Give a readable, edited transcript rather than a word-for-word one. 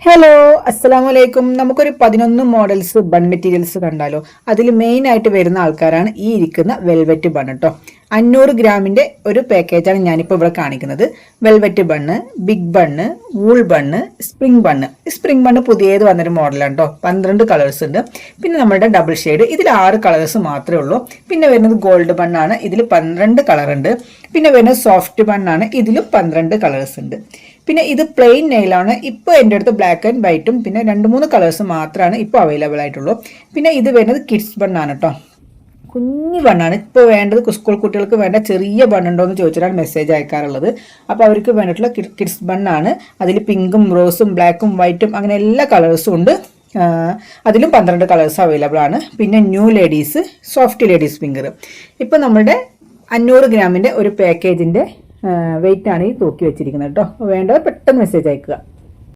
Hello അസ്സലാമു അലൈക്കും. നമുക്കൊരു 11 മോഡൽസ് ബൺ മെറ്റീരിയൽസ് കണ്ടാലോ. അതിൽ മെയിൻ ആയിട്ട് വരുന്ന ആൾക്കാരാണ് ഈ ഇരിക്കുന്ന വെൽവെറ്റ് ബൺ കേട്ടോ. 500 ഗ്രാമിന്റെ ഒരു പാക്കേജാണ് ഞാനിപ്പോൾ ഇവിടെ കാണിക്കുന്നത്. Velvet bun, big bun, wool bun, spring bun പുതിയത് വന്നൊരു മോഡലാണ് കേട്ടോ. 12 കളേഴ്സ് ഉണ്ട്. പിന്നെ നമ്മുടെ ഡബിൾ ഷെയ്ഡ്, ഇതിൽ 6 കളേഴ്സ് മാത്രമേ ഉള്ളൂ. പിന്നെ വരുന്നത് ഗോൾഡ് ബണ്ണാണ്, ഇതിൽ 12 കളർ ഉണ്ട്. പിന്നെ വരുന്നത് സോഫ്റ്റ് ബണ്ണാണ്, ഇതിലും 12 കളേഴ്സ് ഉണ്ട്. പിന്നെ ഇത് പ്ലെയിൻ നെയിലാണ്. ഇപ്പോൾ എൻ്റെ അടുത്ത് ബ്ലാക്ക് ആൻഡ് വൈറ്റും പിന്നെ 2-3 കളേഴ്സ് മാത്രമാണ് ഇപ്പോൾ അവൈലബിൾ ആയിട്ടുള്ളൂ. പിന്നെ ഇത് വരുന്നത് കിഡ്സ് ബണ്ണാണ് കേട്ടോ. കുഞ്ഞു ബണ്ണാണ്. ഇപ്പോൾ വേണ്ടത് സ്കൂൾ കുട്ടികൾക്ക് വേണ്ട ചെറിയ ബണ്ണുണ്ടോ എന്ന് ചോദിച്ചിട്ടാണ് മെസ്സേജ് അയക്കാറുള്ളത്. അപ്പോൾ അവർക്ക് വേണ്ടിയിട്ടുള്ള കിഡ്സ് ബണ്ണാണ്. അതിൽ പിങ്കും റോസും ബ്ലാക്കും വൈറ്റും അങ്ങനെ എല്ലാ കളേഴ്സും ഉണ്ട്. അതിലും 12 കളേഴ്സ് അവൈലബിൾ ആണ്. പിന്നെ new ladies, soft ladies finger. ഇപ്പോൾ നമ്മുടെ 500 ഗ്രാമിൻ്റെ ഒരു പാക്കേജിൻ്റെ വെയിറ്റ് ആണ് ഈ തൂക്കി വെച്ചിരിക്കുന്നത് കേട്ടോ. വേണ്ടവർ പെട്ടെന്ന് മെസ്സേജ് അയക്കുക.